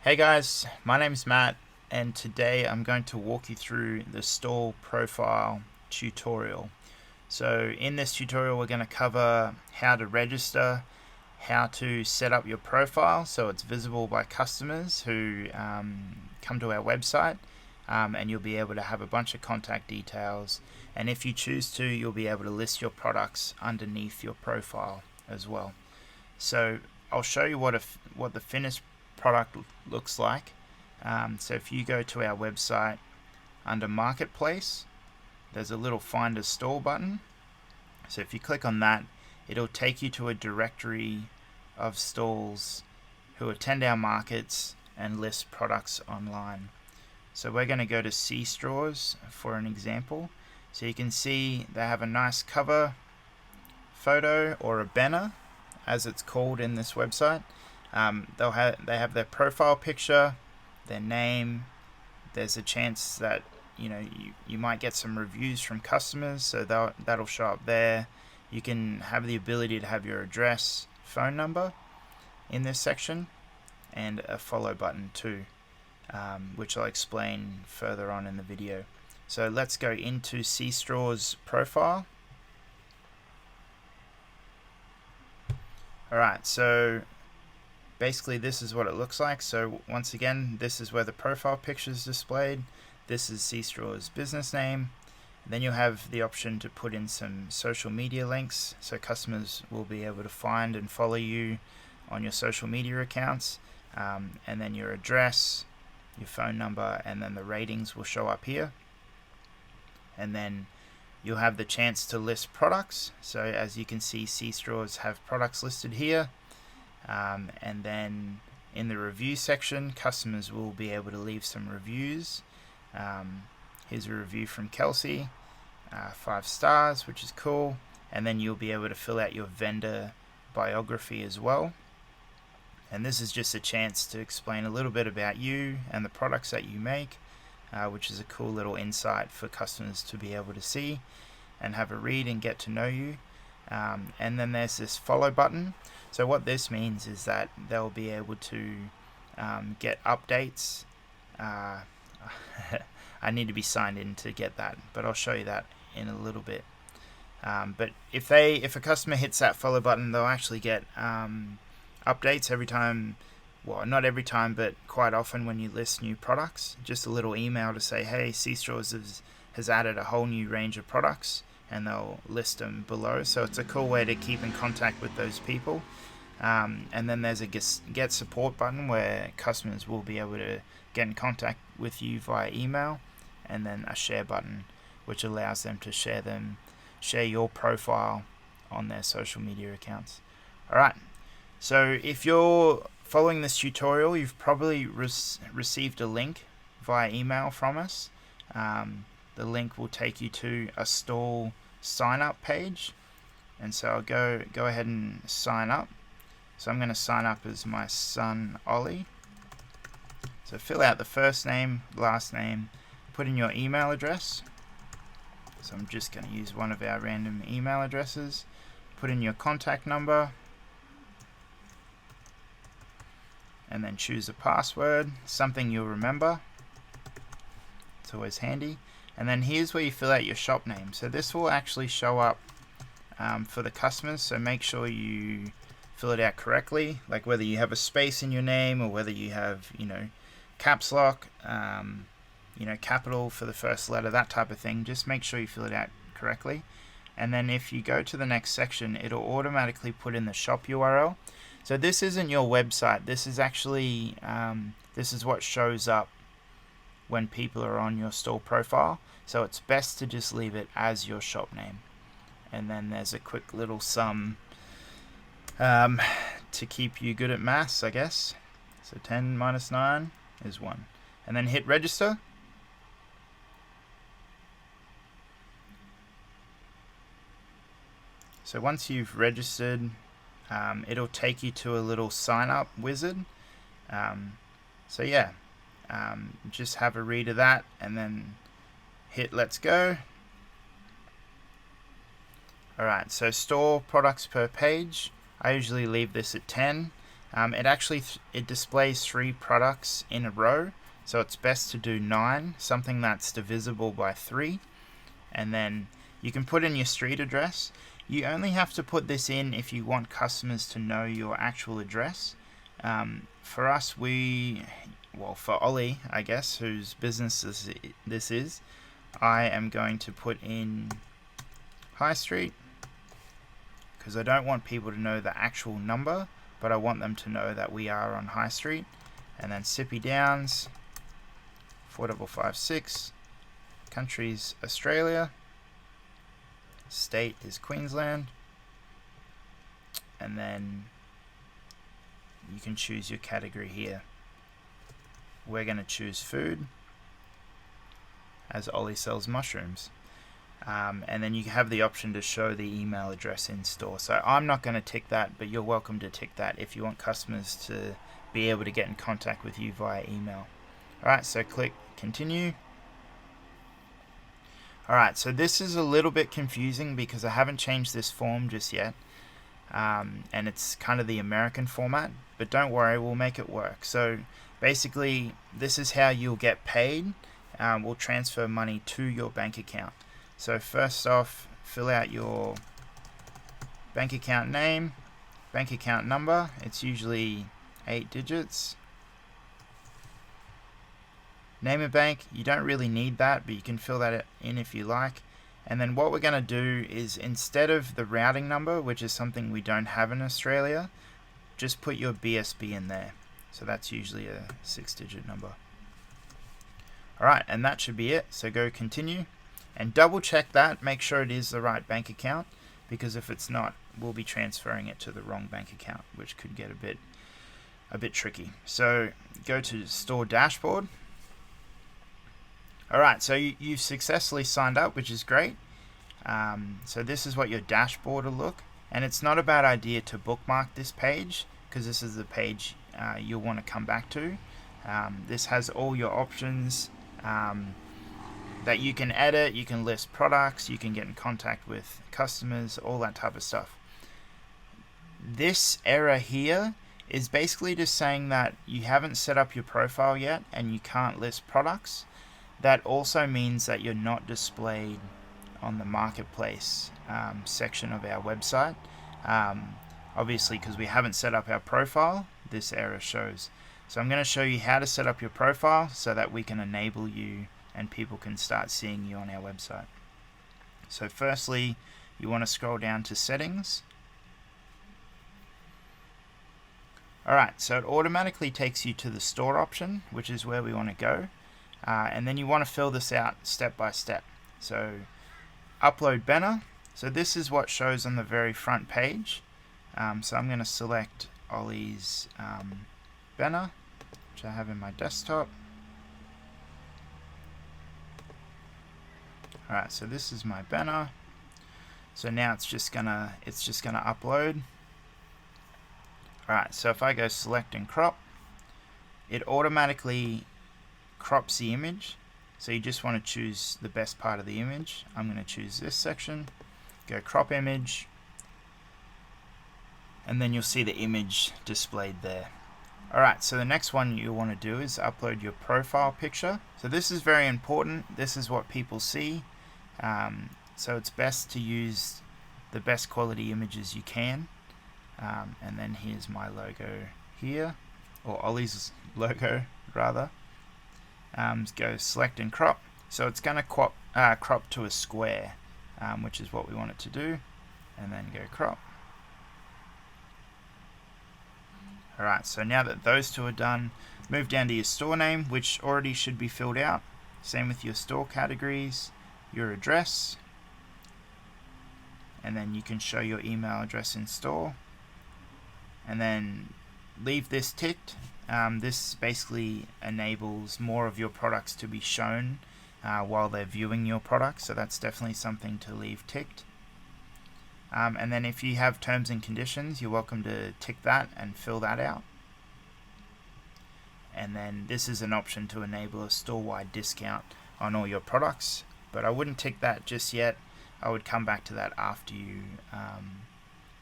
Hey guys, my name's Matt, and today I'm going to walk you through the store profile tutorial. So in this tutorial we're going to cover how to register, how to set up your profile so it's visible by customers who come to our website, and you'll be able to have a bunch of contact details, and if you choose to, you'll be able to list your products underneath your profile as well. So I'll show you what the finished product looks like. So if you go to our website under Marketplace, there's a little Find a Store button. So if you click on that, it'll take you to a directory of stalls who attend our markets and list products online. So we're going to go to Sea Straws for an example. So you can see they have a nice cover photo, or a banner as it's called in this website. They have their profile picture, their name. There's a chance that you might get some reviews from customers, so that'll show up there. You can have the ability to have your address, phone number in this section, and a follow button too, which I'll explain further on in the video. So let's go into Sea Straw's profile. Alright, so basically this is what it looks like. So once again, this is where the profile picture is displayed. This is Sea Straw's business name. Then you'll have the option to put in some social media links, so customers will be able to find and follow you on your social media accounts, and then your address, your phone number, and then the ratings will show up here. And then you'll have the chance to list products. So as you can see, Sea Straws have products listed here. And then in the review section, customers will be able to leave some reviews. Here's a review from Kelsey, 5 stars, which is cool. And then you'll be able to fill out your vendor biography as well. And this is just a chance to explain a little bit about you and the products that you make, which is a cool little insight for customers to be able to see and have a read and get to know you. And then there's this follow button. So what this means is that they'll be able to get updates. I need to be signed in to get that, but I'll show you that in a little bit. But if a customer hits that follow button, they'll actually get updates every time. Well, not every time, but quite often when you list new products. Just a little email to say, hey, Sea Straws has added a whole new range of products, and they'll list them below. So it's a cool way to keep in contact with those people. And then there's a get support button where customers will be able to get in contact with you via email, and then a share button which allows them to share your profile on their social media accounts. Alright, so if you're following this tutorial, you've probably received a link via email from us. The link will take you to a stall sign up page, and so I'll go ahead and sign up. So I'm going to sign up as my son Ollie. So fill out the first name, last name, put in your email address. So I'm just going to use one of our random email addresses. Put in your contact number, and then choose a password, something you'll remember. It's always handy. And then here's where you fill out your shop name. So this will actually show up for the customers, so make sure you fill it out correctly, like whether you have a space in your name or whether you have caps lock, capital for the first letter, that type of thing. Just make sure you fill it out correctly. And then if you go to the next section, it'll automatically put in the shop URL. So this isn't your website. This is actually this is what shows up when people are on your store profile. So it's best to just leave it as your shop name. And then there's a quick little sum to keep you good at maths, I guess. So 10 minus 9 is 1. And then hit register. So once you've registered, it'll take you to a little sign up wizard. So yeah, just have a read of that and then hit let's go. Alright, so store products per page. I usually leave this at 10. it displays 3 products in a row, so it's best to do 9, something that's divisible by 3, and then you can put in your street address. You only have to put this in if you want customers to know your actual address. For us, for Ollie, I guess, whose business this is, I am going to put in High Street, because I don't want people to know the actual number, but I want them to know that we are on High Street. And then Sippy Downs, 4556, country's Australia, state is Queensland, and then you can choose your category here. We're going to choose food, as Ollie sells mushrooms. And then you have the option to show the email address in store. So I'm not going to tick that, but you're welcome to tick that if you want customers to be able to get in contact with you via email. Alright, so click continue. Alright, so this is a little bit confusing because I haven't changed this form just yet. And it's kind of the American format, but don't worry, we'll make it work. So basically, this is how you'll get paid. We'll transfer money to your bank account. So first off, fill out your bank account name, bank account number. It's usually 8 digits. Name a bank, you don't really need that, but you can fill that in if you like. And then what we're going to do is, instead of the routing number, which is something we don't have in Australia, just put your BSB in there. So that's usually a 6-digit number. Alright, and that should be it. So go continue. And double check that, make sure it is the right bank account, because if it's not, we'll be transferring it to the wrong bank account, which could get a bit tricky. So go to store dashboard. Alright, so you've successfully signed up, which is great. So this is what your dashboard will look, and it's not a bad idea to bookmark this page, because this is the page you'll want to come back to. This has all your options that you can edit, you can list products, you can get in contact with customers, all that type of stuff. This error here is basically just saying that you haven't set up your profile yet and you can't list products. That also means that you're not displayed on the marketplace section of our website. Obviously, because we haven't set up our profile, this error shows. So I'm going to show you how to set up your profile so that we can enable you and people can start seeing you on our website. So firstly, you want to scroll down to settings. Alright, so it automatically takes you to the store option, which is where we want to go. And then you want to fill this out step by step. So upload banner. So this is what shows on the very front page. So I'm going to select Ollie's banner, which I have in my desktop. Alright, so this is my banner. So now it's just gonna upload. Alright, so if I go select and crop, it automatically crops the image. So you just want to choose the best part of the image. I'm going to choose this section, go crop image, and then you'll see the image displayed there. Alright, so the next one you want to do is upload your profile picture. So this is very important. This is what people see. So it's best to use the best quality images you can. And then here's my logo here, or Ollie's logo rather. Go select and crop. So it's going to crop to a square, which is what we want it to do. And then go crop. Alright, so now that those two are done, move down to your store name, which already should be filled out. Same with your store categories, your address, and then you can show your email address in store. And then leave this ticked. This basically enables more of your products to be shown while they're viewing your product, so that's definitely something to leave ticked. And then if you have terms and conditions, you're welcome to tick that and fill that out. And then this is an option to enable a store-wide discount on all your products, but I wouldn't tick that just yet. I would come back to that after you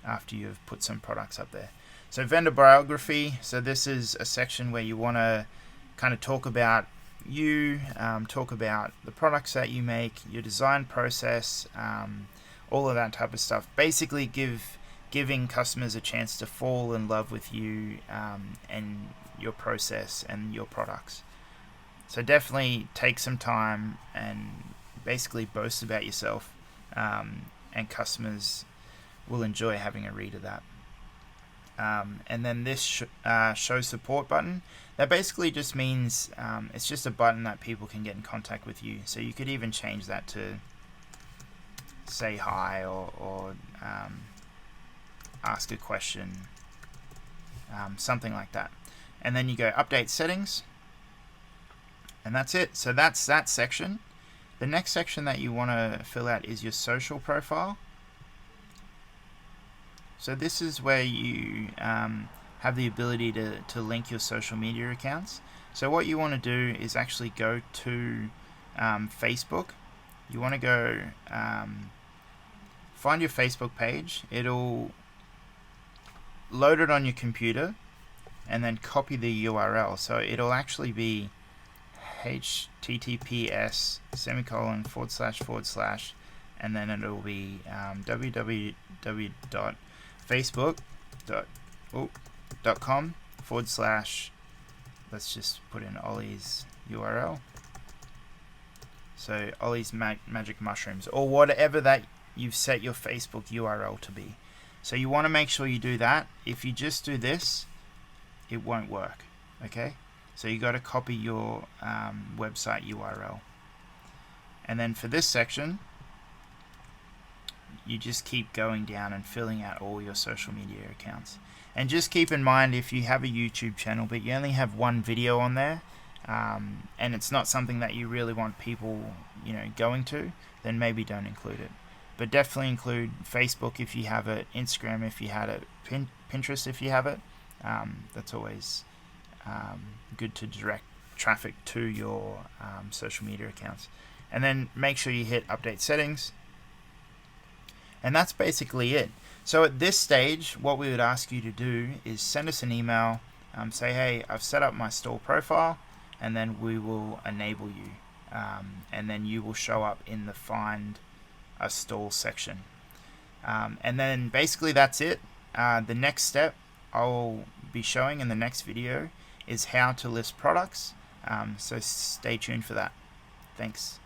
after you've put some products up there. So vendor biography, so this is a section where you want to kind of talk about you, talk about the products that you make, your design process, all of that type of stuff. Basically giving customers a chance to fall in love with you and your process and your products. So definitely take some time and basically boast about yourself, and customers will enjoy having a read of that. And then this show support button, that basically just means it's just a button that people can get in contact with you. So you could even change that to say hi or ask a question, something like that. And then you go update settings, and that's it. So that's that section. The next section that you want to fill out is your social profile. So this is where you have the ability to link your social media accounts. So what you want to do is actually go to Facebook. You want to go find your Facebook page. It'll load it on your computer and then copy the URL. So it'll actually be https // and then it'll be www.facebook.com / let's just put in Ollie's URL. So Ollie's Magic Mushrooms, or whatever that you've set your Facebook URL to be. So you want to make sure you do that. If you just do this, it won't work. Okay, so you got to copy your website URL. And then for this section, you just keep going down and filling out all your social media accounts. And just keep in mind, if you have a YouTube channel but you only have one video on there, and it's not something that you really want people going to, then maybe don't include it. But definitely include Facebook if you have it, Instagram if you had it, Pinterest if you have it. That's always good to direct traffic to your social media accounts. And then make sure you hit update settings. And that's basically it. So at this stage, what we would ask you to do is send us an email, say, hey, I've set up my store profile, and then we will enable you. And then you will show up in the Find a Stall section. And then basically that's it. The next step I'll be showing in the next video is how to list products. So stay tuned for that. Thanks.